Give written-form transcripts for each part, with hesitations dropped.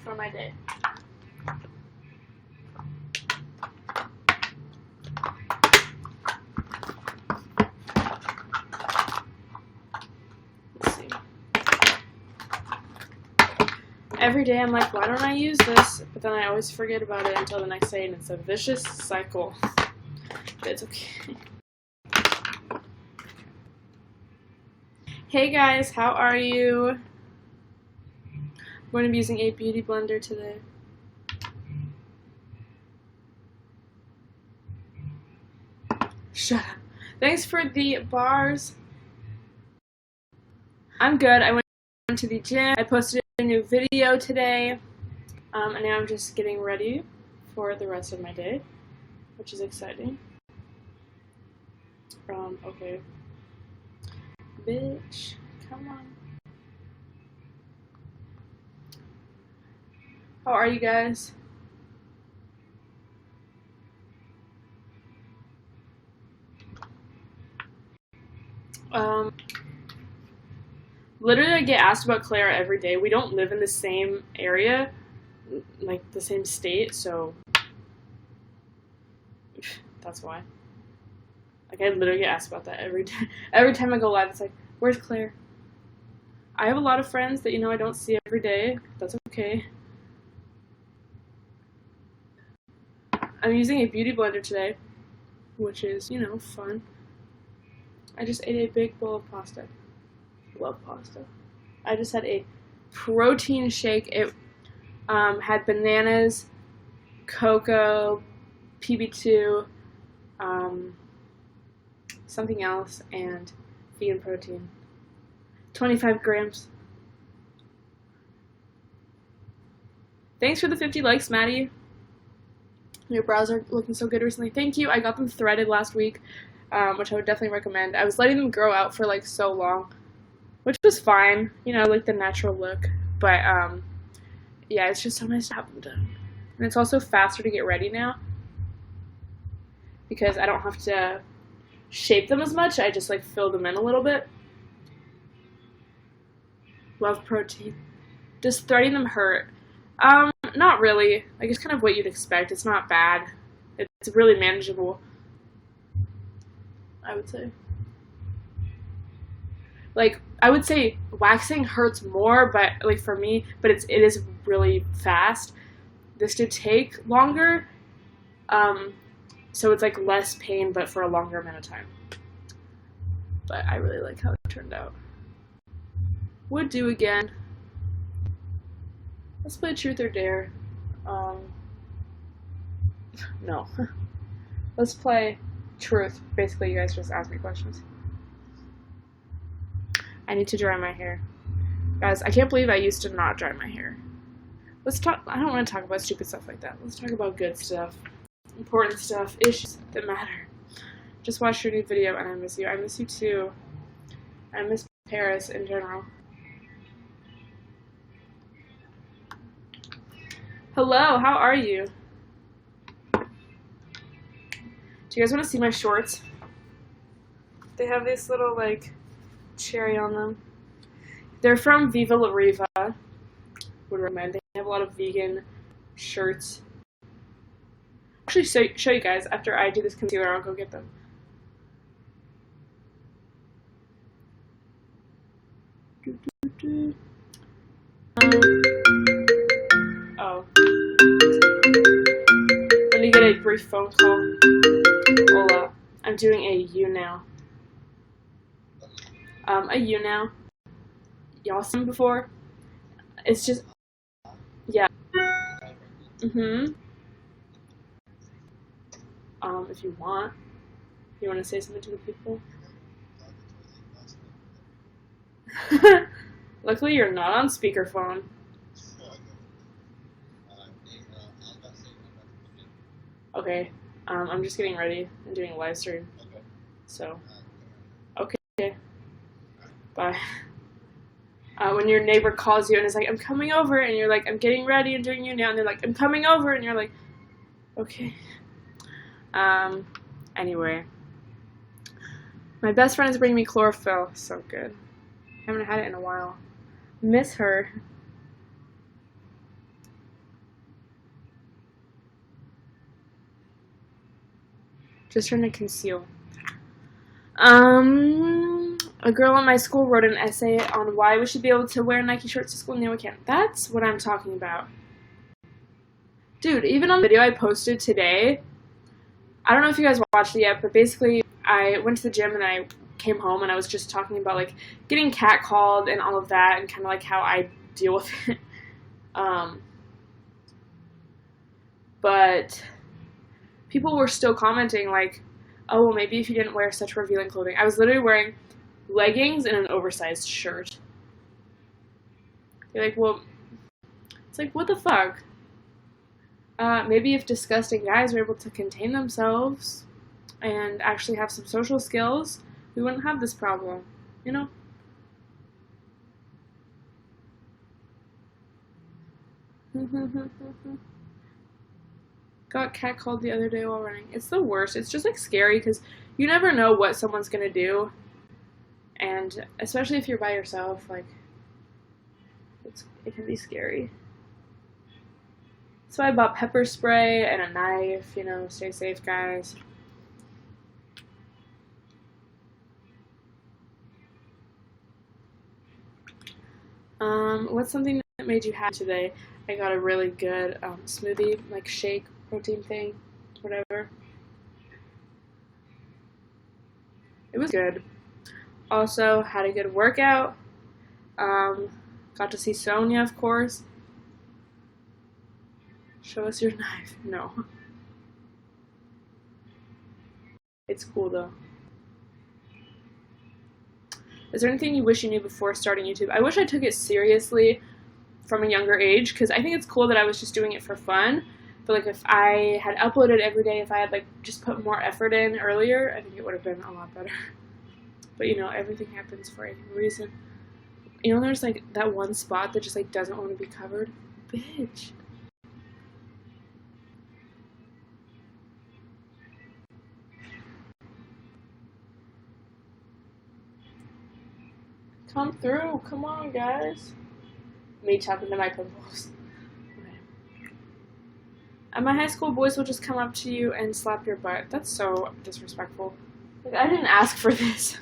for my day. Let's see. Every day I'm like, why don't I use this? But then I always forget about it until the next day, and it's a vicious cycle. But it's okay. Hey guys, how are you? I'm going to be using a beauty blender today. Shut up. Thanks for the bars. I'm good. I went to the gym. I posted a new video today. And now I'm just getting ready for the rest of my day, which is exciting. Okay. Bitch, come on. How are you guys? Literally I get asked about Clara every day. We don't live in the same area, like the same state, so that's why. Like, I literally get asked about that every day. Every time I go live, it's like, where's Claire? I have a lot of friends that, I don't see every day. That's okay. I'm using a beauty blender today, which is, fun. I just ate a big bowl of pasta. Love pasta. I just had a protein shake. It had bananas, cocoa, PB2, something else, and vegan protein. 25 grams. Thanks for the 50 likes, Maddie. Your brows are looking so good recently. Thank you. I got them threaded last week, which I would definitely recommend. I was letting them grow out for like so long, which was fine, like the natural look. But yeah, it's just so nice to have them done. And it's also faster to get ready now because I don't have to shape them as much. I just like fill them in a little bit. Love protein. Does threading them hurt? Not really. Like, it's kind of what you'd expect. It's not bad. It's really manageable, I would say. Like, I would say waxing hurts more, but like for me, but it is really fast. This did take longer, so it's like less pain, but for a longer amount of time. But I really like how it turned out. Would do again. Let's play Truth or Dare. No. Let's play Truth. Basically, you guys just ask me questions. I need to dry my hair. Guys, I can't believe I used to not dry my hair. Let's talk. I don't want to talk about stupid stuff like that. Let's talk about good stuff. Important stuff. Issues that matter. Just watched your new video and I miss you. I miss you too. I miss Paris in general. Hello, how are you? Do you guys want to see my shorts? They have this little, like, cherry on them. They're from Viva La Riva. Would recommend. They have a lot of vegan shirts. I'll actually show you guys after I do this concealer. I'll go get them. Oh. Let me get a brief phone call. Hola. I'm doing a YouNow. A YouNow. Y'all seen before? It's just, yeah. If you want to say something to the people? Luckily, you're not on speakerphone. Okay, I'm just getting ready and doing a live stream. So, okay. Bye. When your neighbor calls you and is like, I'm coming over, and you're like, I'm getting ready and doing YouNow, and they're like, I'm coming over, and you're like, okay. Anyway. My best friend is bringing me chlorophyll. So good. I haven't had it in a while. Miss her. Just trying to conceal. A girl in my school wrote an essay on why we should be able to wear Nike shorts to school. No, we can't. That's what I'm talking about. Dude, even on the video I posted today, I don't know if you guys watched it yet, but basically I went to the gym and I came home and I was just talking about like getting catcalled and all of that and kind of like how I deal with it. But people were still commenting like, oh, well, maybe if you didn't wear such revealing clothing. I was literally wearing leggings and an oversized shirt. You're like, well, it's like, what the fuck? Maybe if disgusting guys were able to contain themselves and actually have some social skills, we wouldn't have this problem, you know? Got catcalled the other day while running. It's the worst. It's just like scary because you never know what someone's gonna do, and especially if you're by yourself, like it can be scary. So I bought pepper spray and a knife. You know, stay safe, guys. What's something that made you happy today? I got a really good smoothie, like shake, protein thing, whatever. It was good. Also, had a good workout. Got to see Sonia, of course. Show us your knife. No. It's cool, though. Is there anything you wish you knew before starting YouTube? I wish I took it seriously from a younger age, because I think it's cool that I was just doing it for fun. But like if I had uploaded every day, if I had like just put more effort in earlier, I think it would have been a lot better. But you know, everything happens for a reason. You know, there's like that one spot that just like doesn't want to be covered. Bitch. Come through. Come on, guys. Me tapping to my pimples. Okay. At my high school, boys will just come up to you and slap your butt. That's so disrespectful. Like, I didn't ask for this.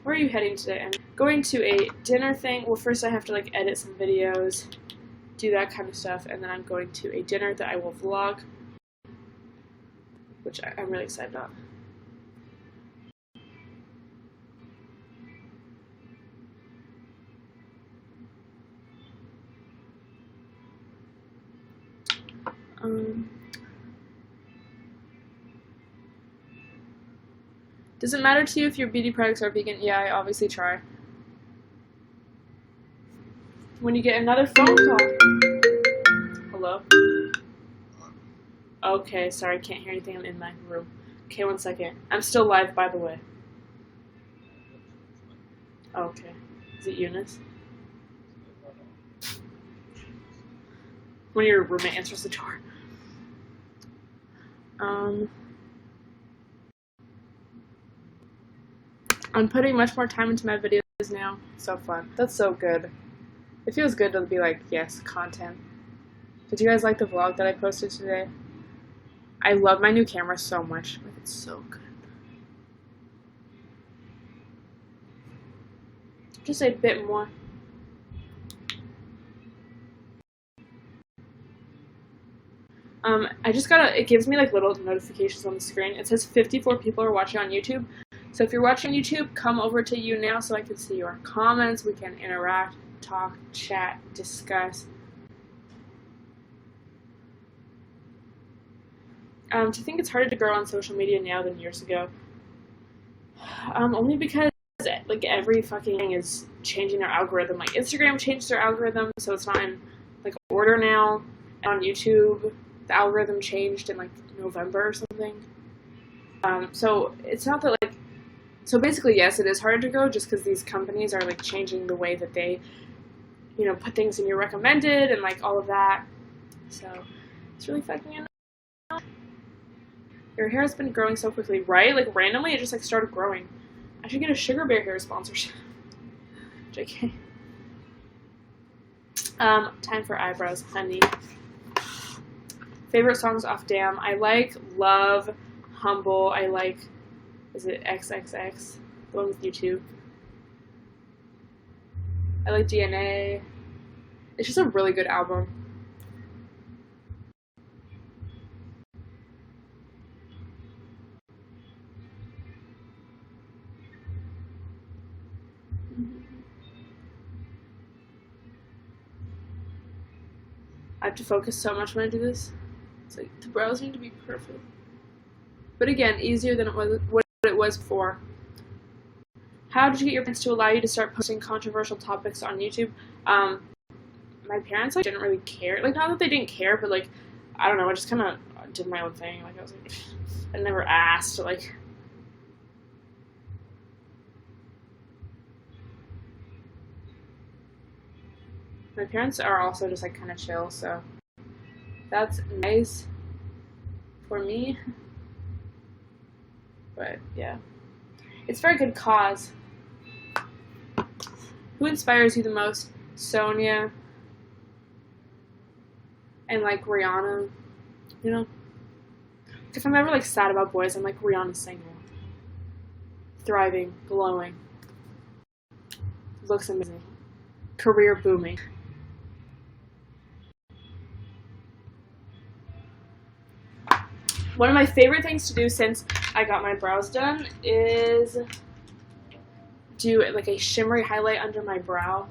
Where are you heading today? I'm going to a dinner thing. Well, first I have to like edit some videos, do that kind of stuff, and then I'm going to a dinner that I will vlog, which I'm really excited about. Does it matter to you if your beauty products are vegan? Yeah, I obviously try. When you get another phone call. Hello? Okay, sorry, I can't hear anything. I'm in my room. Okay, 1 second. I'm still live, by the way. Okay. Is it Eunice? When your roommate answers the door. I'm putting much more time into my videos now. So fun. That's so good. It feels good to be like, yes, content. Did you guys like the vlog that I posted today? I love my new camera so much. Like, it's so good. Just a bit more. I just it gives me like little notifications on the screen. It says 54 people are watching on YouTube. So if you're watching YouTube, come over to YouNow so I can see your comments. We can interact, talk, chat, discuss. Do you think it's harder to grow on social media now than years ago? Only because like every fucking thing is changing their algorithm. Like Instagram changed their algorithm, so it's not in like order now. And on YouTube, the algorithm changed in like November or something. So it's not that like. So basically, yes, it is harder to grow just because these companies are like changing the way that they, you know, put things in your recommended and like all of that. So it's really fucking annoying. Your hair has been growing so quickly, right? Like randomly, it just like started growing. I should get a Sugar Bear hair sponsorship. JK. Time for eyebrows, honey. Favorite songs off Damn. I like Love, Humble. I like, is it XXX? The one with U2. I like DNA. It's just a really good album. I have to focus so much when I do this. It's like the brows need to be perfect. But again, easier than what it was before. How did you get your parents to allow you to start posting controversial topics on YouTube? My parents like didn't really care. Like, not that they didn't care, but like, I don't know. I just kind of did my own thing. Like, I was like, I never asked. Like, my parents are also just like kind of chill, so that's nice for me. But yeah, it's for a good cause. Who inspires you the most? Sonia and like Rihanna, you know? If I'm ever like sad about boys, I'm like, Rihanna's single, thriving, glowing, looks amazing, career booming. One of my favorite things to do since I got my brows done is do like a shimmery highlight under my brow.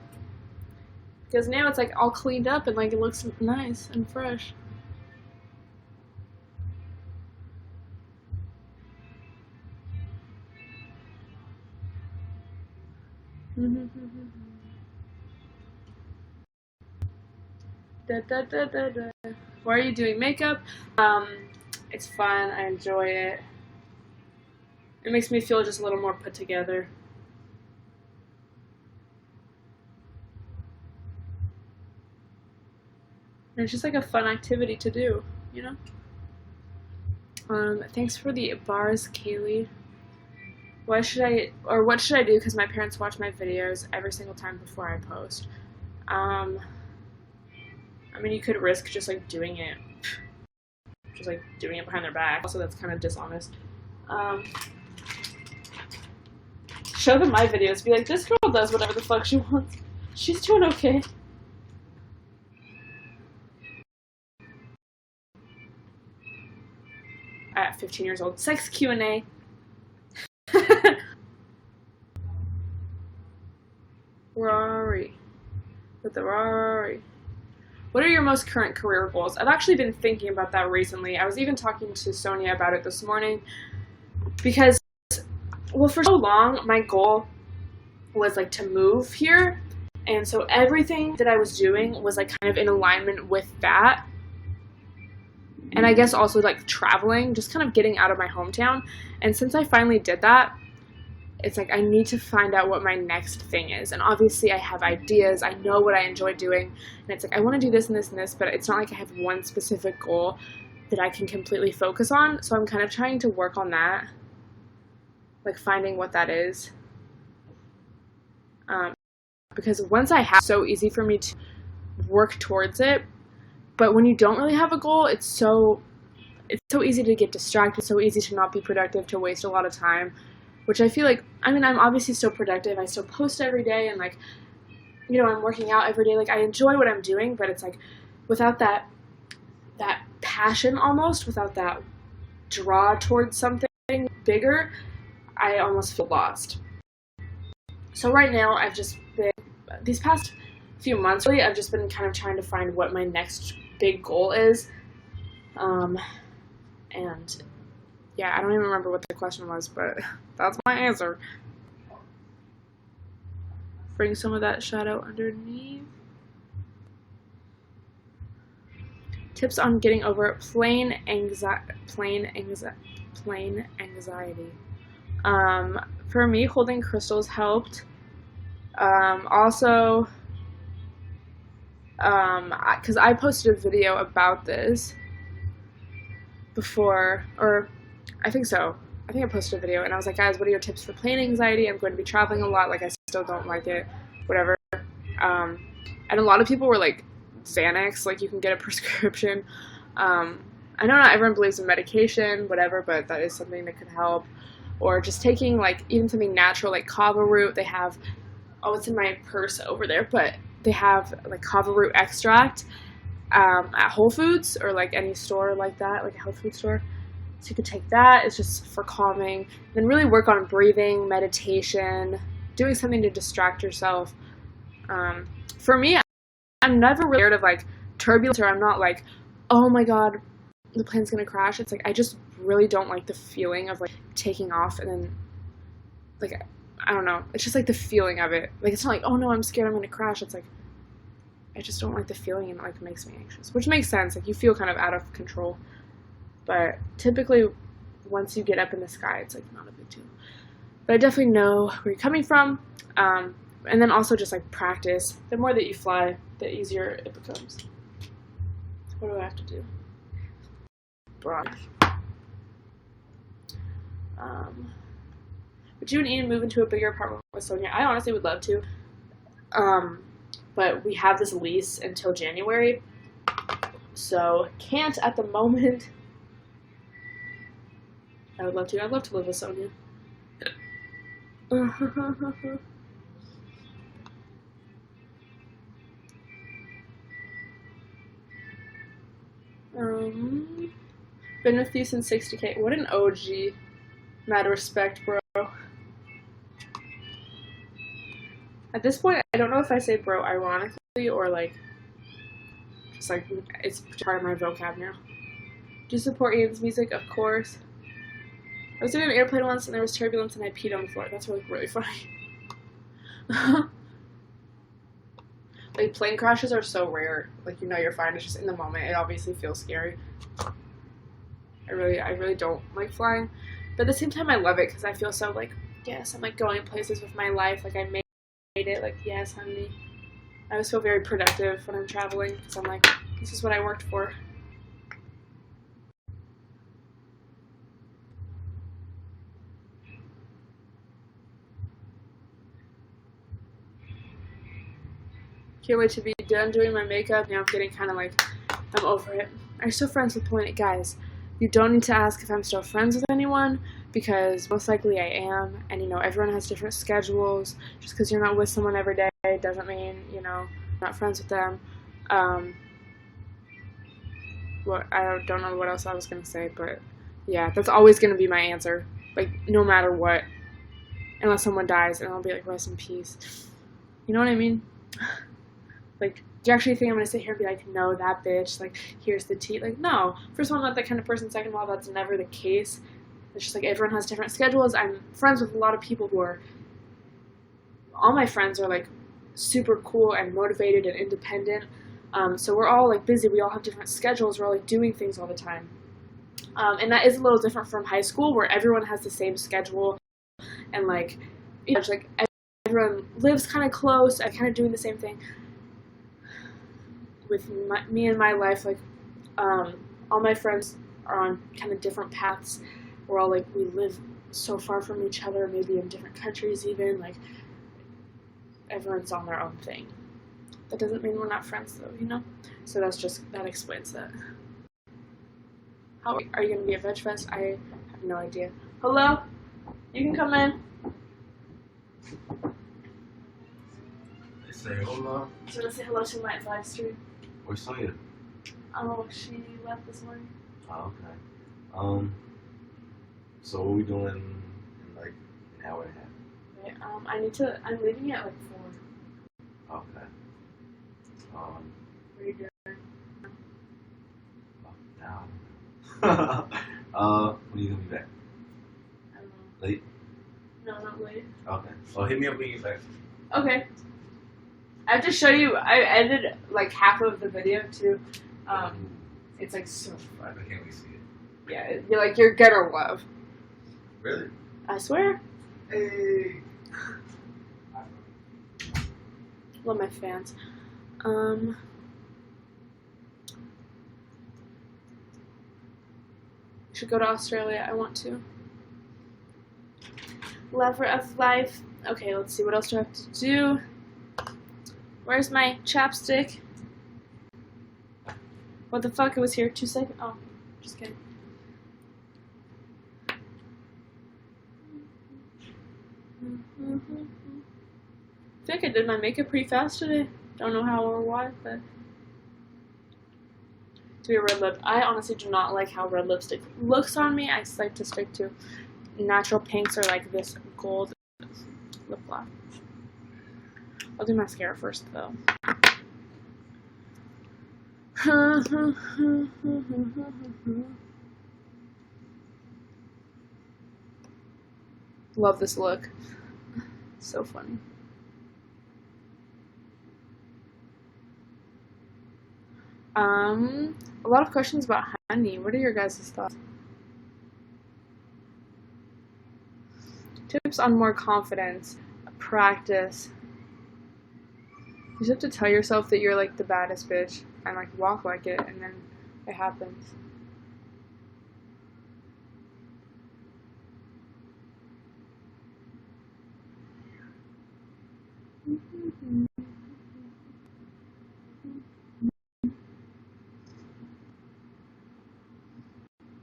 Because now it's like all cleaned up and like it looks nice and fresh. Da, da, da, da, da. Why are you doing makeup? It's fun. I enjoy it. It makes me feel just a little more put together. And it's just like a fun activity to do, you know? Thanks for the bars, Kaylee. What should I do? Because my parents watch my videos every single time before I post. I mean, you could risk just like doing it behind their back. Also, that's kind of dishonest. Show them my videos. Be like, this girl does whatever the fuck she wants. She's doing okay. At 15 years old. Sex Q&A. Rory. With the Rory. What are your most current career goals? I've actually been thinking about that recently. I was even talking to Sonia about it this morning because, well, for so long, my goal was like to move here. And so everything that I was doing was like kind of in alignment with that. And I guess also like traveling, just kind of getting out of my hometown. And since I finally did that, it's like I need to find out what my next thing is. And obviously I have ideas. I know what I enjoy doing. And it's like I want to do this and this and this, but it's not like I have one specific goal that I can completely focus on. So I'm kind of trying to work on that, like finding what that is. Because once I have, it's so easy for me to work towards it. But when you don't really have a goal, it's so easy to get distracted, so easy to not be productive, to waste a lot of time, which I feel like, I mean, I'm obviously still productive. I still post every day and like, you know, I'm working out every day. Like I enjoy what I'm doing, but it's like without that passion almost, without that draw towards something bigger, I almost feel lost. So right now I've just been, these past few months, really, I've just been kind of trying to find what my next big goal is. And yeah, I don't even remember what the question was, but that's my answer. Bring some of that shadow underneath. Tips on getting over plain anxiety. For me, holding crystals helped. Also, because I posted a video about this before, or I think so. I think I posted a video and I was like, guys, what are your tips for plain anxiety? I'm going to be traveling a lot. Like, I still don't like it. Whatever. And a lot of people were like, Xanax, like you can get a prescription. I know not everyone believes in medication, whatever, but that is something that could help. Or just taking like even something natural like kava root. They have, oh, it's in my purse over there, but they have like kava root extract at Whole Foods or like any store like that, like a health food store. So you could take that. It's just for calming. Then really work on breathing, meditation, doing something to distract yourself. For me, I'm never really scared of like turbulence, or I'm not like, oh my god, the plane's gonna crash. It's like I just really don't like the feeling of like taking off and then like I don't know. It's just like the feeling of it. Like it's not like, oh no, I'm scared I'm gonna crash. It's like I just don't like the feeling, and it like makes me anxious, which makes sense. Like you feel kind of out of control, but typically once you get up in the sky, it's like not a big deal. But I definitely know where you're coming from, and then also just like practice. The more that you fly, the easier it becomes. What do I have to do? Would you and Ian move into a bigger apartment with Sonia? I honestly would love to. But we have this lease until January, so can't at the moment. I would love to. I'd love to live with Sonia. Been with you since 60K. What an OG. Mad respect, bro. At this point, I don't know if I say bro ironically or like just like it's part of my vocab now. Do you support Ian's music? Of course. I was in an airplane once and there was turbulence and I peed on the floor. That's really funny. Like plane crashes are so rare. Like you know you're fine. It's just in the moment. It obviously feels scary. I really don't like flying, but at the same time I love it because I feel so like yes, I'm like going places with my life. Like I made it. Like yes, honey. I always feel very productive when I'm traveling because I'm like this is what I worked for. Can't wait to be done doing my makeup. Now I'm getting kind of like, I'm over it. Are you still friends with Point? Guys, you don't need to ask if I'm still friends with anyone because most likely I am. And you know, everyone has different schedules. Just because you're not with someone every day doesn't mean, you know, you're not friends with them. I don't know what else I was going to say, but yeah, that's always going to be my answer. Like, no matter what. Unless someone dies, and I'll be like, rest in peace. You know what I mean? Like, do you actually think I'm going to sit here and be like, no, that bitch, like, here's the tea? Like, no. First of all, I'm not that kind of person. Second of all, that's never the case. It's just like everyone has different schedules. I'm friends with a lot of people who are, all my friends are like super cool and motivated and independent. So we're all like busy. We all have different schedules. We're all like doing things all the time. And that is a little different from high school where everyone has the same schedule and like, you know, it's like everyone lives kind of close and kind of doing the same thing. With me and my life, like, all my friends are on kind of different paths. We're all, like, we live so far from each other, maybe in different countries even, like, everyone's on their own thing. That doesn't mean we're not friends, though, you know? So that explains that. How are you going to be at Veg Fest? I have no idea. Hello? You can come in. They say hello. So let's say hello to my live stream. Where's Sonya? Oh, she left this morning. Oh, okay. So what are we doing in like an hour and a half? Okay, I'm leaving at like 4. Okay. What are you doing? Down. When are you gonna be back? I don't know. Late? No, not late. Okay. Well, hit me up when you get back. Okay. I have to show you. I edited like half of the video too. It's like so fun. I can't wait to see it. Yeah, you're gonna love. Really? I swear. Hey. Love my fans. Should go to Australia. I want to. Lover of life. Okay, let's see. What else do I have to do? Where's my chapstick? What the fuck? It was here 2 seconds. Oh, just kidding. I feel like I did my makeup pretty fast today. Don't know how or why, but to be a red lip. I honestly do not like how red lipstick looks on me. I like to stick to natural pinks or like this gold lip gloss. I'll do mascara first though. Love this look. So funny. A lot of questions about honey. What are your guys' thoughts? Tips on more confidence. Practice. You just have to tell yourself that you're like the baddest bitch and like walk like it, and then it happens.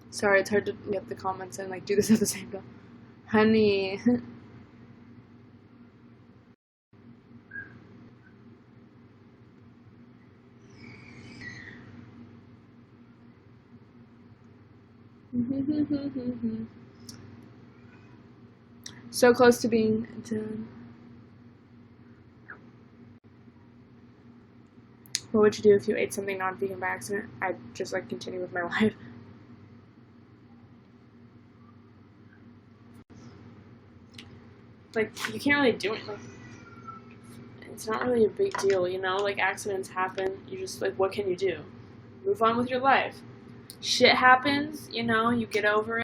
Sorry, it's hard to get the comments and like do this at the same time. Honey. So close to being done. What would you do if you ate something non-vegan by accident? I'd just like continue with my life. Like, you can't really do it. Like, it's not really a big deal, you know? Like, accidents happen. You just, like, what can you do? Move on with your life. Shit happens, you know? You get over it.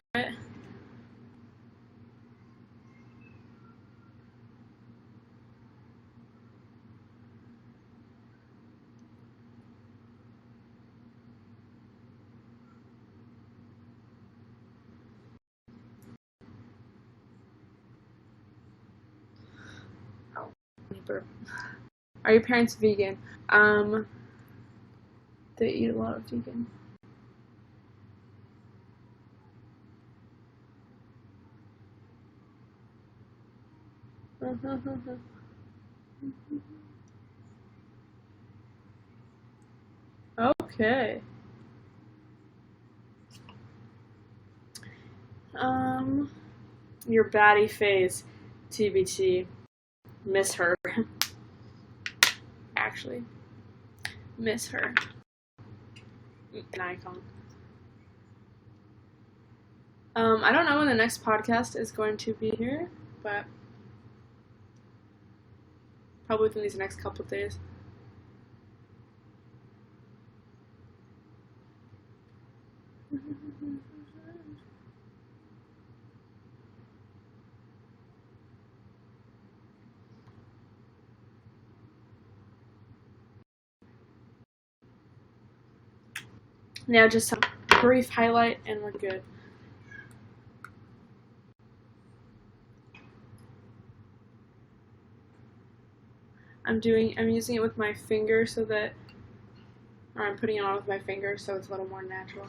Are your parents vegan? They eat a lot of vegan. Okay. Your baddie phase, TBT. Miss her. Actually, miss her. An icon. I don't know when the next podcast is going to be here, but probably within these next couple of days. Now just some brief highlight and we're good. I'm using it with my finger so that, or I'm putting it on with my finger so it's a little more natural.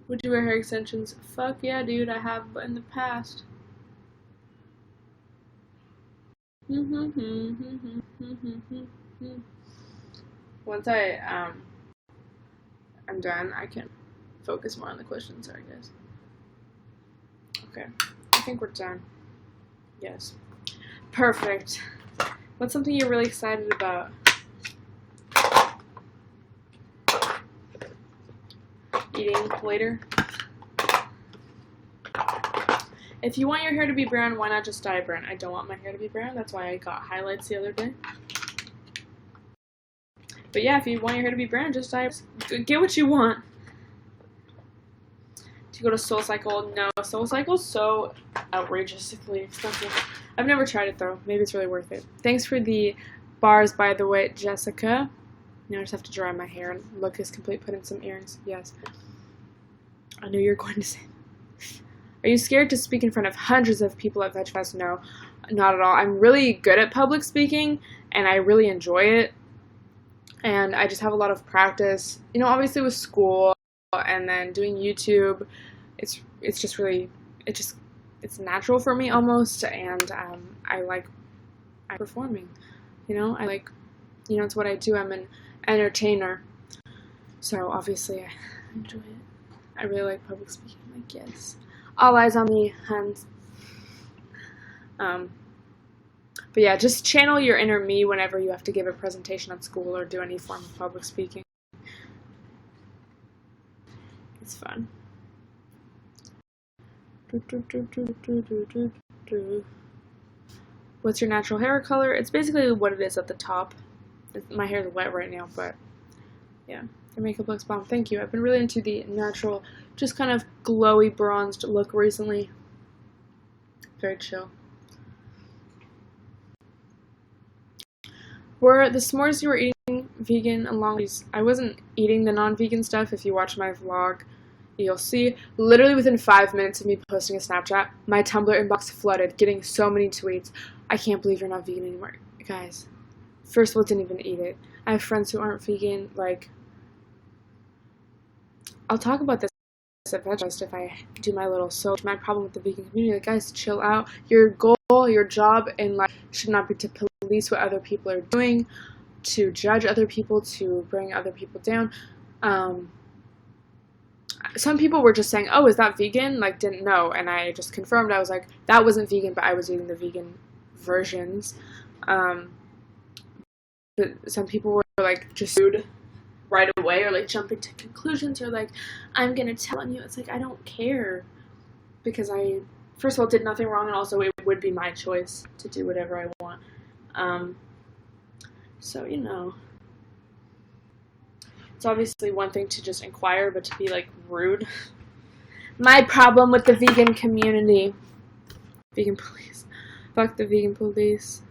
Would you wear hair extensions? Fuck yeah, dude, I have in the past. Once I'm done, I can focus more on the questions, I guess. Okay, I think we're done. Yes. Perfect. What's something you're really excited about? Eating later? If you want your hair to be brown, why not just dye it brown? I don't want my hair to be brown. That's why I got highlights the other day. But yeah, if you want your hair to be brown, just dye it. Get what you want. To go to SoulCycle? No, SoulCycle's so outrageously expensive. I've never tried it though. Maybe it's really worth it. Thanks for the bars, by the way, Jessica. Now I just have to dry my hair and look as complete. Put in some earrings. Yes. I knew you were going to say. Are you scared to speak in front of hundreds of people at VegFest? No, not at all. I'm really good at public speaking, and I really enjoy it. And I just have a lot of practice. You know, obviously with school and then doing YouTube, it's just really, it's natural for me almost, and I like performing. You know, it's what I do. I'm an entertainer, so obviously I enjoy it. I really like public speaking. Like, yes, all eyes on me, hands. But yeah, just channel your inner me whenever you have to give a presentation at school or do any form of public speaking. It's fun. What's your natural hair color? It's basically what it is at the top. My hair is wet right now, but yeah, your makeup looks bomb. Thank you. I've been really into the natural, just kind of glowy bronzed look recently. Very chill. Were the s'mores you were eating vegan along these? I wasn't eating the non-vegan stuff. If you watch my vlog, you'll see literally within 5 minutes of me posting a Snapchat, my Tumblr inbox flooded, getting so many tweets. I can't believe you're not vegan anymore. Guys, first of all, didn't even eat it. I have friends who aren't vegan. Like, I'll talk about this at VegFest if I do my little so. My problem with the vegan community, like, guys, chill out. Your goal, your job in life should not be to police what other people are doing, to judge other people, to bring other people down. Some people were just saying, oh, is that vegan? Like, didn't know. And I just confirmed. I was like, that wasn't vegan, but I was eating the vegan versions. But some people were like, just rude right away, or like jumping to conclusions, or like, I'm gonna tell on you. It's like, I don't care, because I, first of all, did nothing wrong, and also it would be my choice to do whatever I want. So, you know, it's obviously one thing to just inquire, but to be like rude. My problem with the vegan community. Vegan police. Fuck the vegan police.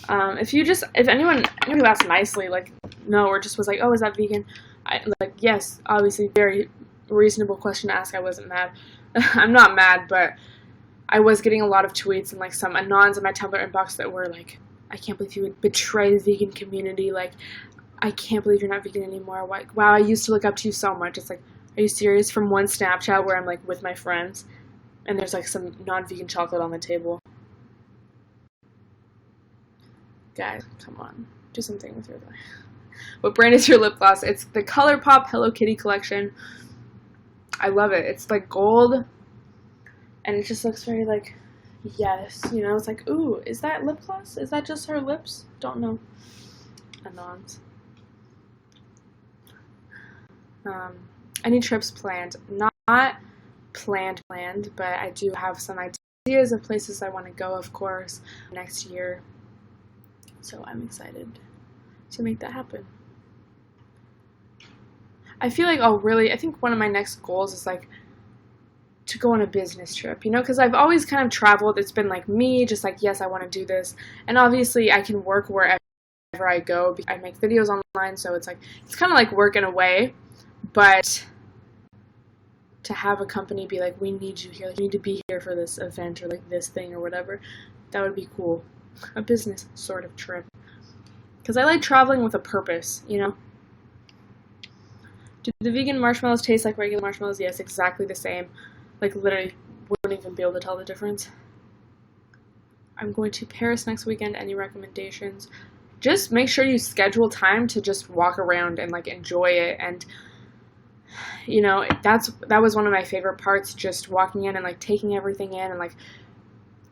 If anyone who asked nicely, like, no, or just was like, oh, is that vegan? Like, yes, obviously, very reasonable question to ask. I wasn't mad. I'm not mad, but I was getting a lot of tweets and, like, some anons in my Tumblr inbox that were like, I can't believe you would betray the vegan community. Like, I can't believe you're not vegan anymore. Like, wow, I used to look up to you so much. It's like, are you serious? From one Snapchat where I'm, like, with my friends, and there's, like, some non-vegan chocolate on the table. Guys, come on. Do something with your life. What brand is your lip gloss? It's the ColourPop Hello Kitty collection. I love it. It's, like, gold, and it just looks very, like, yes. You know, it's like, ooh, is that lip gloss? Is that just her lips? Don't know. Anons. Any trips planned? Not planned, but I do have some ideas of places I want to go, of course, next year. So I'm excited to make that happen. I feel like I think one of my next goals is, like, to go on a business trip, you know, because I've always kind of traveled. It's been, like, me, just like, yes, I want to do this. And obviously I can work wherever I go. I make videos online, so it's, like, it's kind of like work in a way. But to have a company be like, we need you here, like, you need to be here for this event or, like, this thing or whatever, that would be cool. A business sort of trip. Because I like traveling with a purpose, you know? Do the vegan marshmallows taste like regular marshmallows? Yes, exactly the same. Like, literally, wouldn't even be able to tell the difference. I'm going to Paris next weekend. Any recommendations? Just make sure you schedule time to just walk around and, like, enjoy it. And, you know, that was one of my favorite parts, just walking in and, like, taking everything in and, like,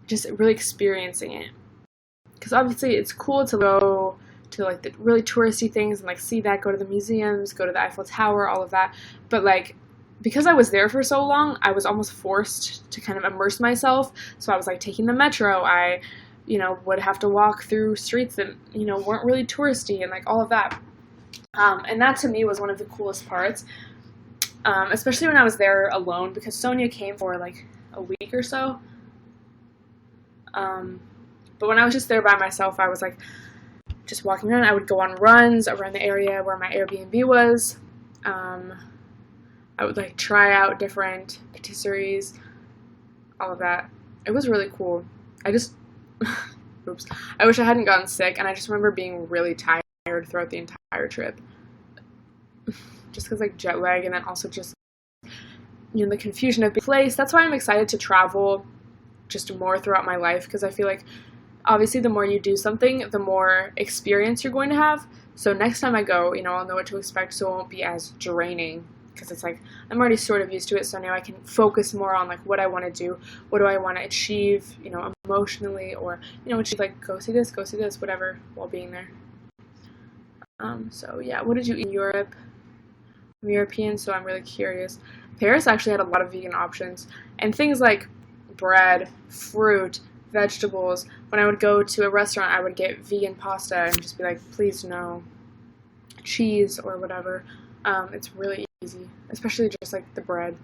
just really experiencing it. Because obviously it's cool to go to, like, the really touristy things and, like, see that, go to the museums, go to the Eiffel Tower, all of that. But, like, because I was there for so long, I was almost forced to kind of immerse myself. So I was, like, taking the metro. I, you know, would have to walk through streets that, you know, weren't really touristy and, like, all of that. And that to me was one of the coolest parts, especially when I was there alone, because Sonia came for, like, a week or so. But when I was just there by myself, I was, like, just walking around. I would go on runs around the area where my Airbnb was. I would like try out different patisseries, all of that. It was really cool. I just, oops, I wish I hadn't gotten sick, and I just remember being really tired throughout the entire trip. Just because like jet lag, and then also just, you know, the confusion of the place. That's why I'm excited to travel just more throughout my life, because I feel like obviously the more you do something, the more experience you're going to have. So next time I go, you know, I'll know what to expect, so it won't be as draining, because it's like I'm already sort of used to it, so now I can focus more on like what I want to do, what do I want to achieve, you know, emotionally, or, you know, achieve, like go see this, whatever, while being there. So yeah, what did you eat in Europe? I'm European, so I'm really curious. Paris actually had a lot of vegan options, and things like bread, fruit, vegetables. When I would go to a restaurant, I would get vegan pasta and just be like, please no cheese or whatever. It's really easy, especially just like the bread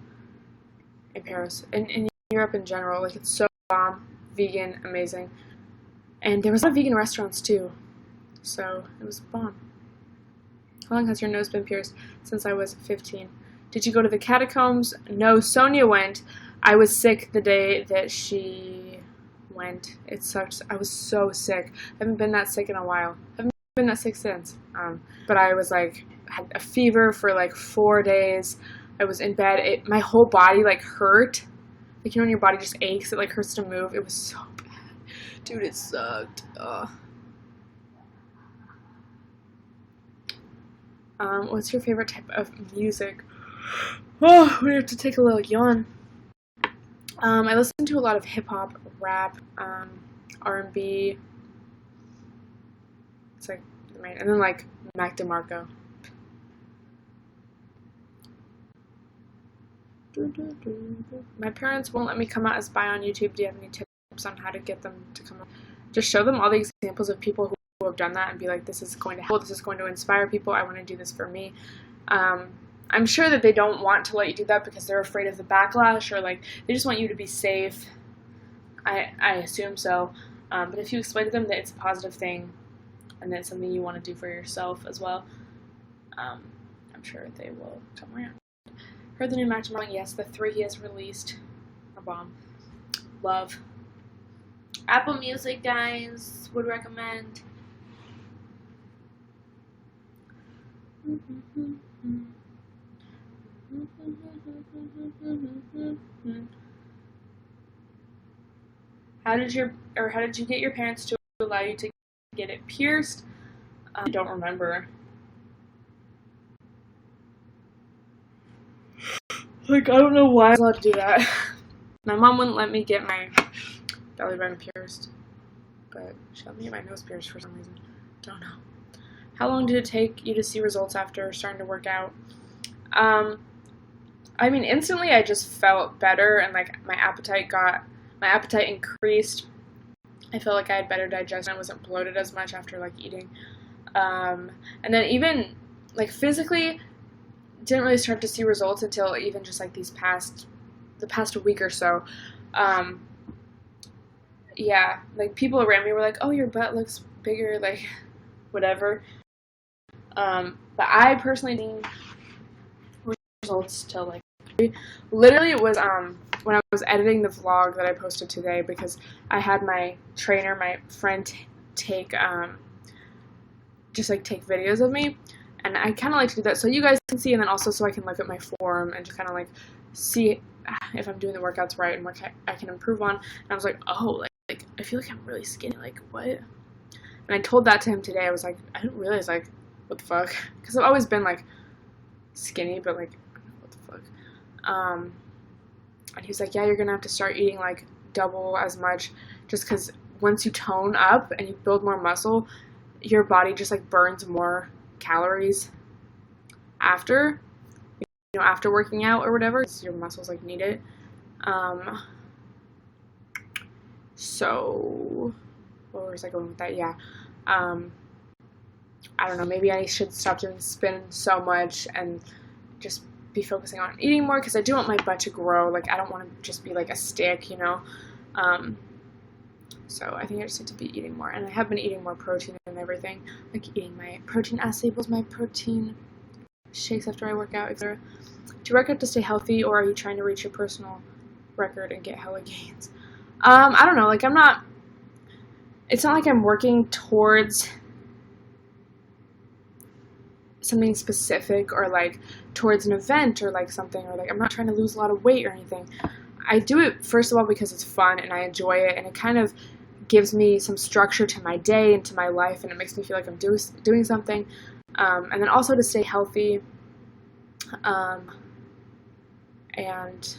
in Paris. In Europe in general, like it's so bomb, vegan, amazing. And there was a lot of vegan restaurants too, so it was bomb. How long has your nose been pierced? Since I was 15. Did you go to the catacombs? No, Sonia went. I was sick the day that she went. It sucked. I was so sick. I haven't been that sick in a while. I haven't been that sick since. But I was like, had a fever for like 4 days. I was in bed. My whole body like hurt. Like, you know when your body just aches, it like hurts to move. It was so bad. Dude, it sucked. What's your favorite type of music? Oh, we have to take a little yawn. I listen to a lot of hip-hop, rap, R&B. It's like the main, and then like Mac DeMarco. My parents won't let me come out as bi on YouTube. Do you have any tips on how to get them to come out? Just show them all the examples of people who have done that and be like, this is going to help, this is going to inspire people, I want to do this for me. I'm sure that they don't want to let you do that because they're afraid of the backlash, or like they just want you to be safe. I assume so. But if you explain to them that it's a positive thing and that it's something you want to do for yourself as well, I'm sure they will come around. Heard the new Mac DeMarco? Yes, the 3 he has released are bomb. Love. Apple Music, guys, would recommend. How did you get your parents to allow you to get it pierced? I don't remember. Like, I don't know why I was allowed to do that. My mom wouldn't let me get my belly button pierced, but she let me get my nose pierced for some reason. Don't know. How long did it take you to see results after starting to work out? I mean, instantly I just felt better, and like my appetite increased. I felt like I had better digestion. I wasn't bloated as much after like eating. And then even like physically, didn't really start to see results until even just like the past week or so. Yeah, like people around me were like, "Oh, your butt looks bigger," like whatever. But I personally didn't results till like literally it was when I was editing the vlog that I posted today, because I had my trainer, my friend, take videos of me, and I kind of like to do that so you guys can see, and then also so I can look at my form and just kind of like see if I'm doing the workouts right and what I can improve on. And I was like, oh, like I feel like I'm really skinny, like what? And I told that to him today. I was like, I didn't realize, like, what the fuck, because I've always been like skinny, but like what the fuck. And he was like, yeah, you're gonna have to start eating like double as much, just because once you tone up and you build more muscle, your body just like burns more calories after, you know, after working out or whatever, because your muscles like need it. So where was I going with that? Yeah. I don't know, maybe I should stop doing spin so much and just be focusing on eating more, because I do want my butt to grow. Like, I don't want to just be like a stick, you know. So I think I just need to be eating more, and I have been eating more protein and everything, like eating my protein staples, my protein shakes after I work out, etc. Do you work out to stay healthy, or are you trying to reach your personal record and get hella gains? I don't know, like it's not like I'm working towards something specific, or like towards an event, or like something, or like I'm not trying to lose a lot of weight or anything. I do it first of all because it's fun and I enjoy it, and it kind of gives me some structure to my day and to my life, and it makes me feel like I'm doing something. And then also to stay healthy, and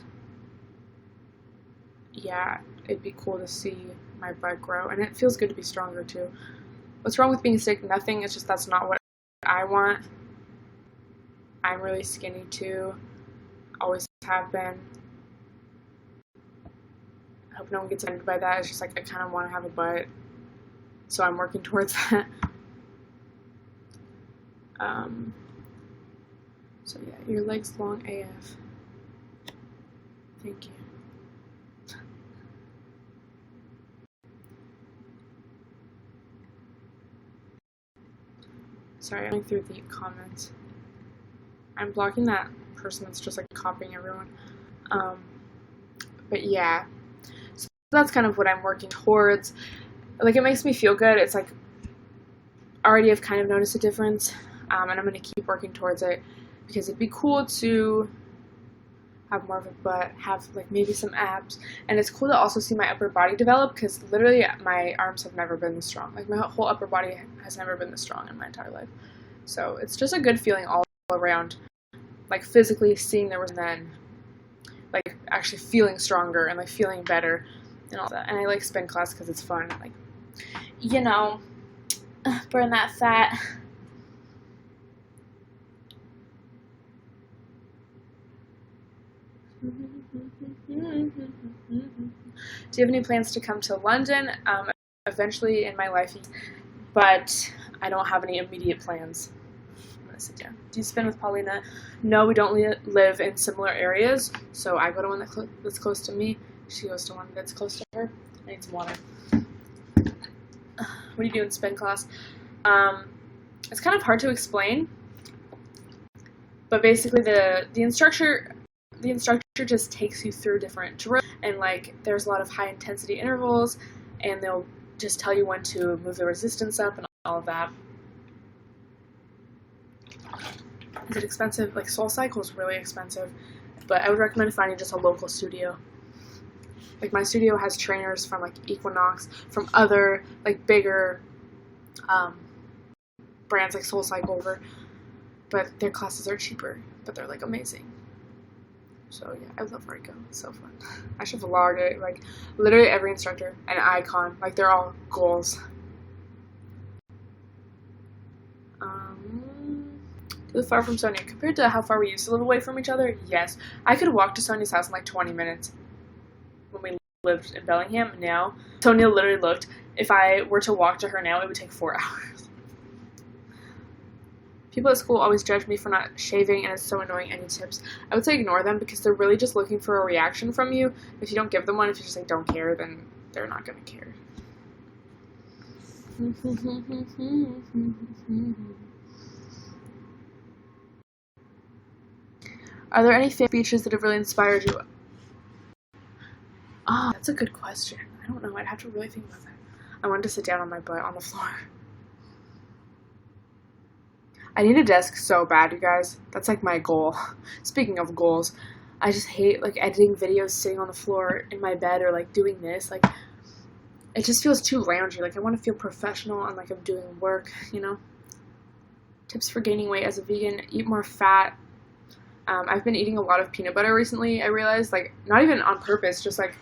yeah, it'd be cool to see my butt grow, and it feels good to be stronger too. What's wrong with being sick? Nothing. It's just that's not what I want. I'm really skinny too, always have been. I hope no one gets offended by that. It's just like I kind of want to have a butt, so I'm working towards that. So yeah, your leg's long AF. Thank you. Sorry, I'm going through the comments. I'm blocking that person that's just like copying everyone. But yeah, so that's kind of what I'm working towards. Like, it makes me feel good. It's like already I've kind of noticed a difference, and I'm going to keep working towards it because it'd be cool to have more of a butt, have like maybe some abs, and it's cool to also see my upper body develop, because literally my arms have never been this strong. Like, my whole upper body has never been this strong in my entire life. So it's just a good feeling all around, like physically seeing there was then, like actually feeling stronger and like feeling better and all that. And I like spin class because it's fun, like, you know, burn that fat. Do you have any plans to come to London eventually in my life? But I don't have any immediate plans. I'm gonna sit down. Do you spin with Paulina? No, we don't live in similar areas, so I go to one that's close to me. She goes to one that's close to her. I need some water. What do you do in spin class? It's kind of hard to explain, but basically the instructor just takes you through different drills, and like there's a lot of high intensity intervals, and they'll just tell you when to move the resistance up and all of that. Is it expensive? Like, Soul Cycle is really expensive, but I would recommend finding just a local studio. Like, my studio has trainers from like Equinox, from other like bigger brands like Soul Cycle, but their classes are cheaper, but they're like amazing. So yeah, I love where I go. It's so fun. I should vlog it. Like, literally every instructor, an icon. Like, they're all goals. Do you live far from Sonia? Compared to how far we used to live away from each other, yes. I could walk to Sonia's house in like 20 minutes when we lived in Bellingham. Now, Sonia literally looked. If I were to walk to her now, it would take 4 hours. People at school always judge me for not shaving, and it's so annoying. Any tips? I would say ignore them, because they're really just looking for a reaction from you. If you don't give them one, if you just like don't care, then they're not gonna care. Are there any favorite speeches that have really inspired you? Oh, that's a good question. I don't know. I'd have to really think about that. I wanted to sit down on my butt on the floor. I need a desk so bad, you guys. That's like my goal. Speaking of goals, I just hate like editing videos sitting on the floor in my bed, or like doing this. Like, it just feels too loungy. Like, I want to feel professional and like I'm doing work, you know? Tips for gaining weight as a vegan: eat more fat. I've been eating a lot of peanut butter recently, I realized. Like, not even on purpose, just like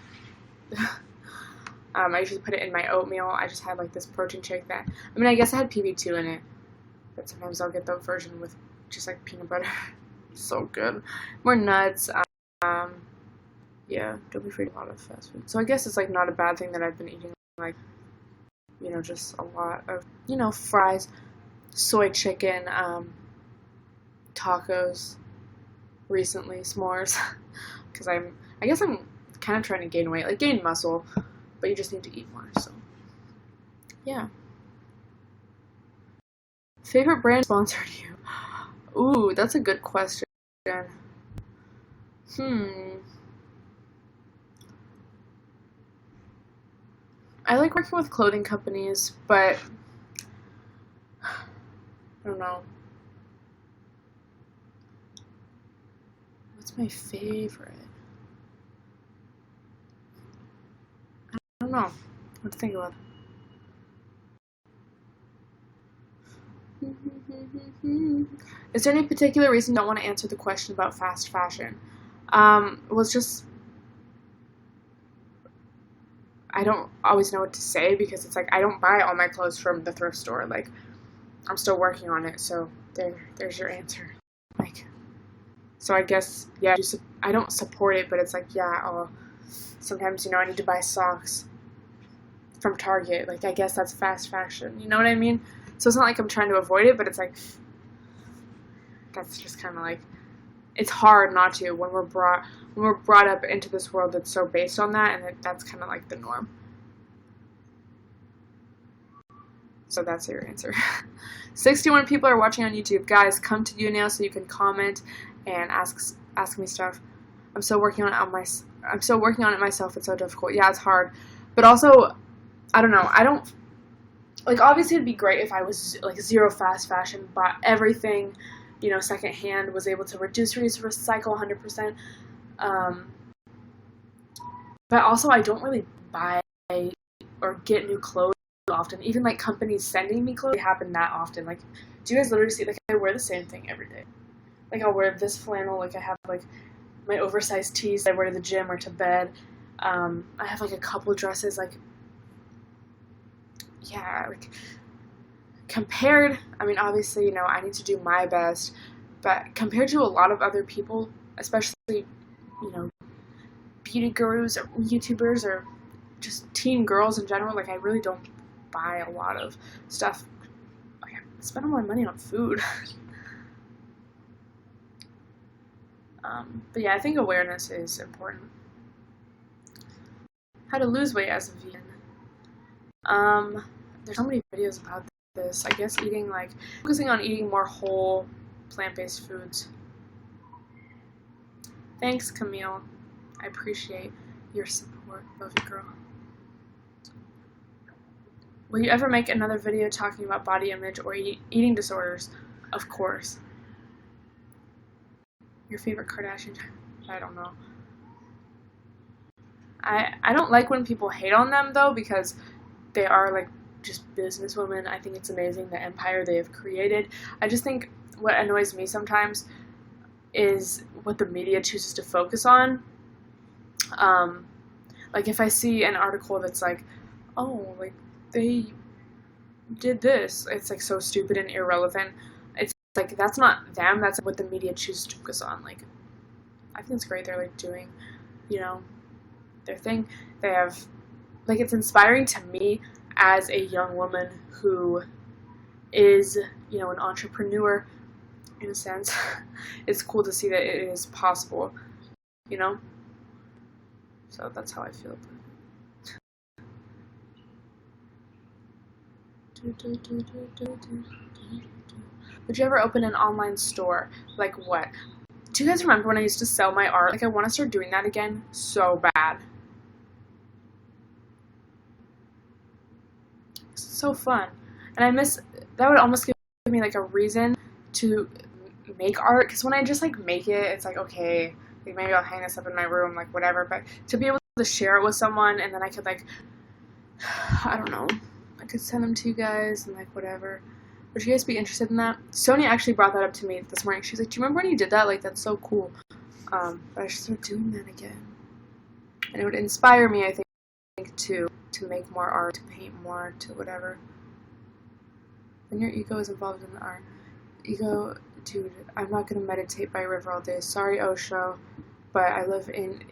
I usually put it in my oatmeal. I just had like this protein shake that, I mean, I guess I had PB2 in it, but sometimes I'll get the version with just like peanut butter. So good. More nuts. Yeah, don't be afraid of a lot of fast food. So I guess it's like not a bad thing that I've been eating like, you know, just a lot of, you know, fries, soy chicken, tacos, recently s'mores, because I guess I'm kind of trying to gain weight, like gain muscle, but you just need to eat more. So yeah. Favorite brand sponsored you? Ooh, that's a good question. I like working with clothing companies, but I don't know. What's my favorite? I don't know. What to think about. Is there any particular reason you don't want to answer the question about fast fashion? Well, it's just I don't always know what to say because it's like I don't buy all my clothes from the thrift store. Like I'm still working on it, so there's your answer. Like, so I guess yeah, I don't support it, but it's like yeah, sometimes I need to buy socks from Target. Like I guess that's fast fashion. You know what I mean? So it's not like I'm trying to avoid it, but it's like that's just kind of like it's hard not to when we're brought up into this world that's so based on that, and that's kind of like the norm. So that's your answer. 61 people are watching on YouTube. Guys, come to YouNow so you can comment and ask me stuff. I'm still working on it myself. It's so difficult. Yeah, it's hard. But also, I don't know. I don't like obviously it'd be great if I was like zero fast fashion, bought everything, secondhand, was able to reduce, reuse, recycle 100%. But also I don't really buy or get new clothes often. Even like companies sending me clothes, they happen that often. Like, do you guys literally see, like, I wear the same thing every day. Like, I'll wear this flannel, like I have like my oversized tees I wear to the gym or to bed. I have like a couple dresses, like, yeah, like compared, I mean, obviously, I need to do my best, but compared to a lot of other people, especially, beauty gurus or YouTubers or just teen girls in general, like I really don't buy a lot of stuff. I spend all my money on food. But yeah, I think awareness is important. How to lose weight as a vegan. There's so many videos about this. I guess focusing on eating more whole, plant-based foods. Thanks, Camille. I appreciate your support. Love you, girl. Will you ever make another video talking about body image or eating disorders? Of course. Your favorite Kardashian? I don't know. I don't like when people hate on them, though, because they are, like, just businesswomen. I think it's amazing the empire they have created. I just think what annoys me sometimes is what the media chooses to focus on. Like, if I see an article that's like, oh, like, they did this, it's, like, so stupid and irrelevant. It's, like, that's not them, that's what the media chooses to focus on. Like, I think it's great they're, like, doing, their thing. They have, like, it's inspiring to me as a young woman who is, an entrepreneur, in a sense. It's cool to see that it is possible, So that's how I feel. Would you ever open an online store? Like what? Do you guys remember when I used to sell my art? Like, I want to start doing that again so bad. It's so fun. And I miss, that would almost give me, like, a reason to make art. Because when I just, like, make it, it's like, okay, like, maybe I'll hang this up in my room, like, whatever. But to be able to share it with someone, and then I could, like, I don't know, I could send them to you guys, and, like, whatever. Would you guys be interested in that? Sonia actually brought that up to me this morning. She's like, do you remember when you did that? Like, that's so cool. But I should start doing that again. And it would inspire me, I think, to make more art, to paint more, to whatever. When your ego is involved in the art. Ego, dude, I'm not going to meditate by a river all day. Sorry, Osho, but I live in,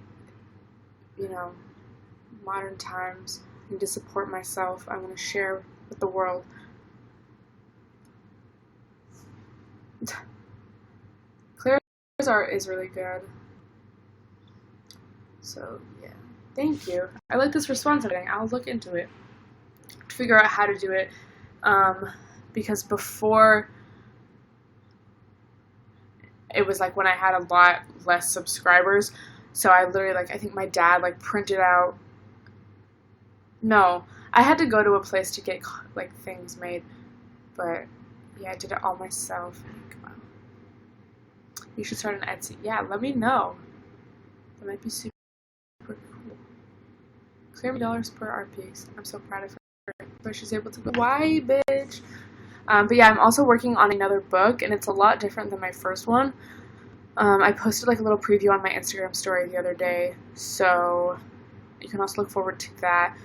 modern times. I need to support myself. I want to share with the world. Claire's art is really good. So, yeah. Thank you. I like this response. I'll look into it. to figure out how to do it, because before it was like when I had a lot less subscribers, so I literally, like, I think my dad, like, printed out, no, I had to go to a place to get, like, things made, but yeah, I did it all myself. Wow. You should start an Etsy. Yeah, let me know. That might be super cool. $30 per art piece. I'm so proud of her. But she's able to go, why, bitch? But yeah, I'm also working on another book, and it's a lot different than my first one. I posted like a little preview on my Instagram story the other day, so you can also look forward to that.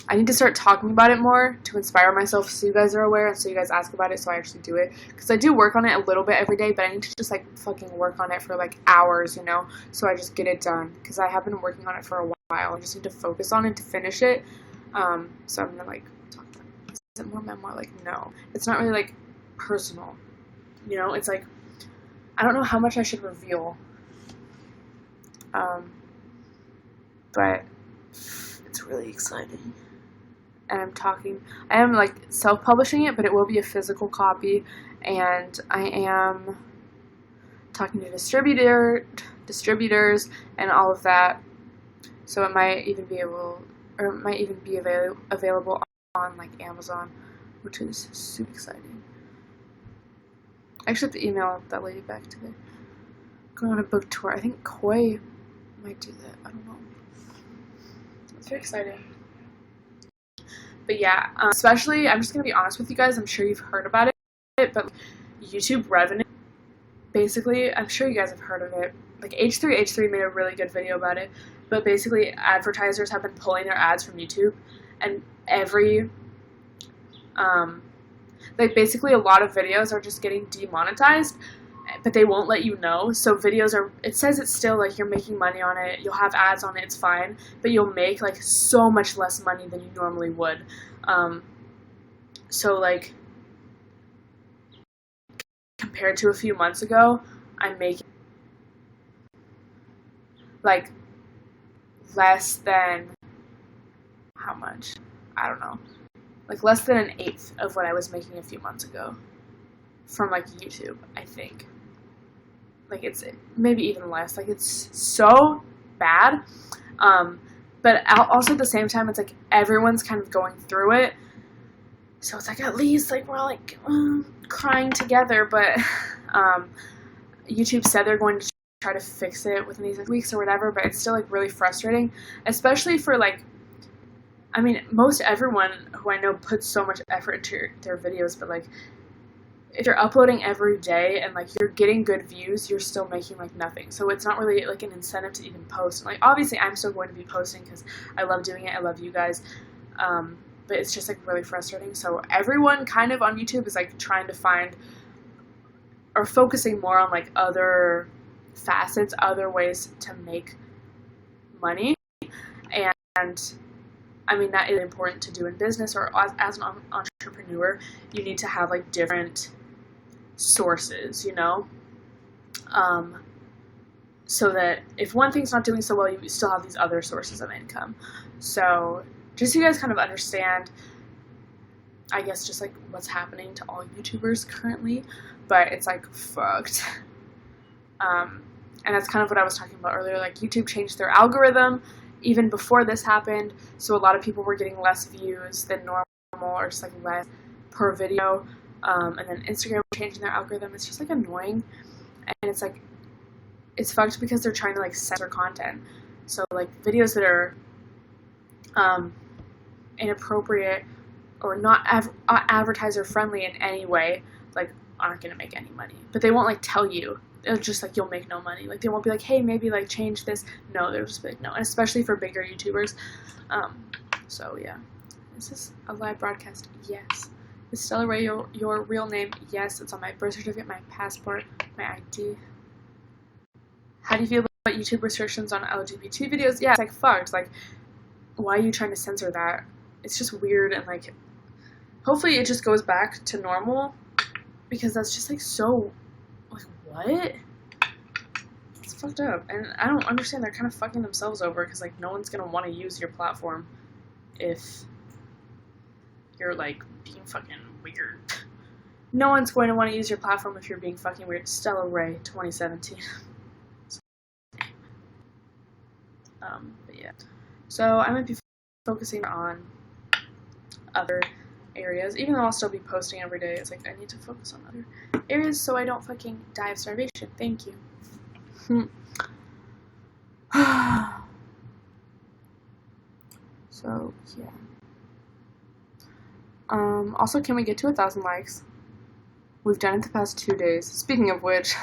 I need to start talking about it more to inspire myself so you guys are aware and so you guys ask about it so I actually do it. Because I do work on it a little bit every day, but I need to just like fucking work on it for like hours, you know, so I just get it done. Because I have been working on it for a while. I just need to focus on it to finish it. So I'm gonna like talk about it. Is it more memoir? Like, no. It's not really like personal. You know, it's like, I don't know how much I should reveal. But it's really exciting. And I am like self-publishing it, but it will be a physical copy, and I am talking to distributors and all of that, so it might even be available on like Amazon, which is super exciting. I actually have to email that lady back today. Going on a book tour. I think Koi might do that. I don't know. It's very exciting. But yeah, especially, I'm just going to be honest with you guys, I'm sure you've heard about it, but YouTube revenue, basically, I'm sure you guys have heard of it. Like, H3H3 made a really good video about it, but basically, advertisers have been pulling their ads from YouTube, and like, basically, a lot of videos are just getting demonetized, but they won't let you know. So it says it's still like you're making money on it, you'll have ads on it, it's fine, but you'll make like so much less money than you normally would. So like compared to a few months ago, I'm making like less than, how much? I don't know. Like less than an eighth of what I was making a few months ago from like YouTube, I think. Like it's maybe even less. Like it's so bad. But also at the same time, it's like everyone's kind of going through it. So it's like at least like we're all like crying together. But YouTube said they're going to try to fix it within these weeks or whatever. But it's still like really frustrating, especially for like, I mean, most everyone who I know puts so much effort into their videos, but like, if you're uploading every day and like you're getting good views, you're still making like nothing. So it's not really like an incentive to even post. And like obviously I'm still going to be posting because I love doing it. I love you guys. But it's just like really frustrating. So everyone kind of on YouTube is like trying to find or focusing more on like other facets, other ways to make money. And I mean, that is important to do in business or as an entrepreneur. You need to have like different sources, you know, so that if one thing's not doing so well, you still have these other sources of income. So just so you guys kind of understand, I guess, just like what's happening to all YouTubers currently, but it's like fucked. And that's kind of what I was talking about earlier. Like YouTube changed their algorithm even before this happened, so a lot of people were getting less views than normal, or just like less per video. And then Instagram changing their algorithm. It's just like annoying, and it's like it's fucked because they're trying to like censor content. So like videos that are inappropriate or not advertiser friendly in any way, like aren't gonna make any money. But they won't like tell you. It's just like you'll make no money. Like they won't be like, hey, maybe like change this. No, they'll just be like no, and especially for bigger YouTubers. So yeah, is this a live broadcast? Yes. Is Stella Ray your real name? Yes, it's on my birth certificate, my passport, my ID. How do you feel about YouTube restrictions on LGBT videos? Yeah, it's like fucked. Like, why are you trying to censor that? It's just weird, and like, hopefully it just goes back to normal, because that's just like so, like, what? It's fucked up, and I don't understand. They're kind of fucking themselves over because like no one's gonna want to use your platform if you're, like, being fucking weird. No one's going to want to use your platform if you're being fucking weird. Stella Ray, 2017. But yeah. So I might be focusing on other areas, even though I'll still be posting every day. It's like I need to focus on other areas so I don't fucking die of starvation. Thank you. So yeah. Also, can we get to 1,000 likes? We've done it the past 2 days. Speaking of which,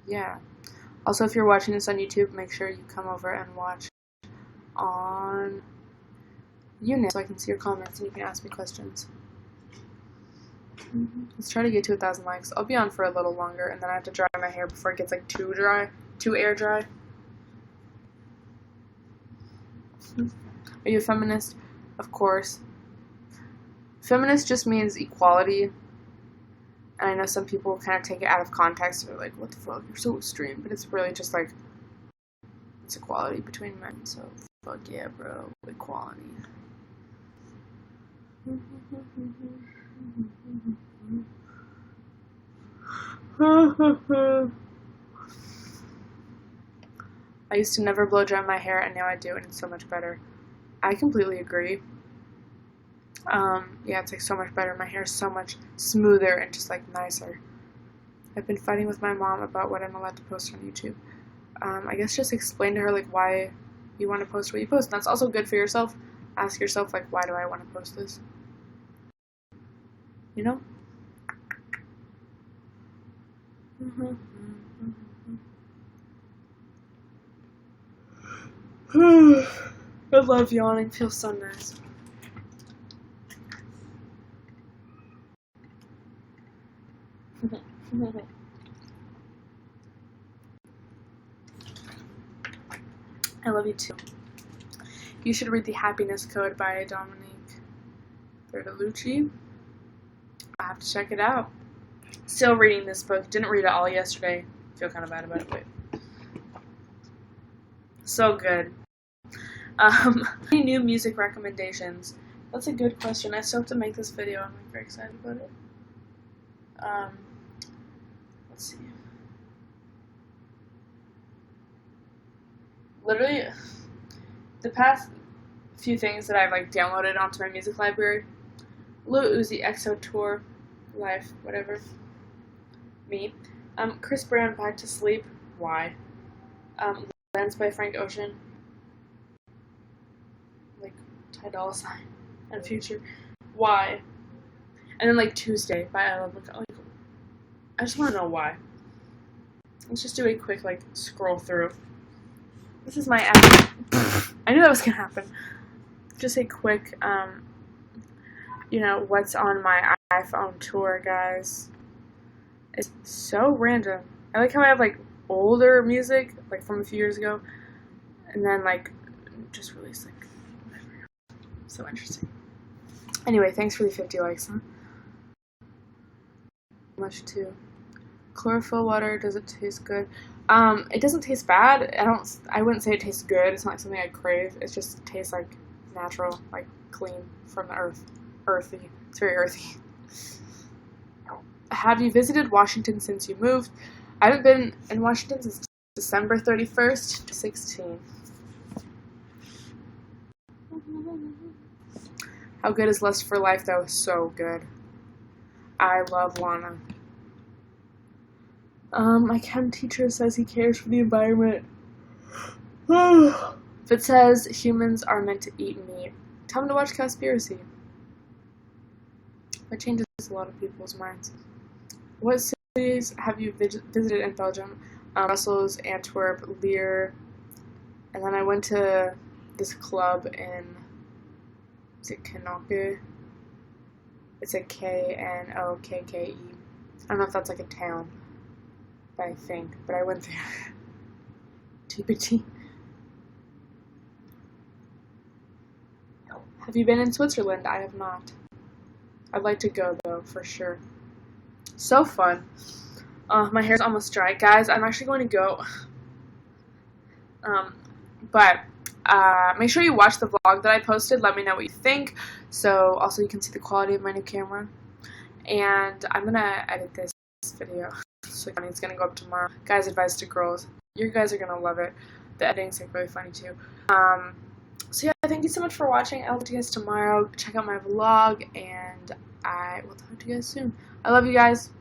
yeah. Also, if you're watching this on YouTube, make sure you come over and watch on YouNow so I can see your comments and you can ask me questions. Let's try to get to 1,000 likes. I'll be on for a little longer, and then I have to dry my hair before it gets like too air dry. Are you a feminist? Of course. Feminist just means equality. And I know some people kind of take it out of context. They're like, what the fuck, you're so extreme. But it's really just like, it's equality between men. So, fuck yeah, bro. Equality. I used to never blow dry my hair, and now I do, and it's so much better. I completely agree. Yeah, it's like so much better. My hair is so much smoother and just like nicer. I've been fighting with my mom about what I'm allowed to post on YouTube. I guess just explain to her like why you want to post what you post. And that's also good for yourself. Ask yourself like, why do I want to post this? You know? I love yawning. Feels so nice. I love you too. You should read The Happiness Code by Dominique Bertolucci. I have to check it out. Still reading this book. Didn't read it all yesterday. Feel kind of bad about it, but so good. Any new music recommendations? That's a good question. I still have to make this video. I'm like very excited about it. Let's see. Literally, the past few things that I've like downloaded onto my music library: Lil Uzi EXO Tour, Life, whatever. Me. Chris Brown, Back to Sleep. Why? Lens by Frank Ocean. Like Ty Dolla $ign and Future. Why? And then like Tuesday by I Love Like, I just want to know why. Let's just do a quick like scroll through. This is my app. I knew that was gonna happen. Just a quick, what's on my iPhone tour, guys. It's so random. I like how I have like older music, like from a few years ago, and then like just released like whatever. So interesting. Anyway, thanks for the 50 likes, huh? Much too. Chlorophyll water, does it taste good? It doesn't taste bad. I wouldn't say it tastes good. It's not like something I crave. It just tastes like natural, like clean from the earth. Earthy. It's very earthy. Have you visited Washington since you moved? I haven't been in Washington since December 31st, 2016. How good is Lust for Life, though? So good. I love Lana. My chem teacher says he cares for the environment. If it says humans are meant to eat meat, tell them to watch Conspiracy. That changes a lot of people's minds. What cities have you visited in Belgium? Brussels, Antwerp, Lier, and then I went to this club in, is it Knokke? It's a Knokke. I don't know if that's like a town, I think, but I went there. TBT. Have you been in Switzerland? I have not. I'd like to go though, for sure. So fun. My hair's almost dry. Guys, I'm actually going to go. But Make sure you watch the vlog that I posted. Let me know what you think. So also you can see the quality of my new camera. And I'm gonna edit this video. So it's gonna go up tomorrow. Guys, advice to girls. You guys are gonna love it. The editing's like really funny too. So yeah, thank you so much for watching. I'll talk to you guys tomorrow. Check out my vlog, and I will talk to you guys soon. I love you guys.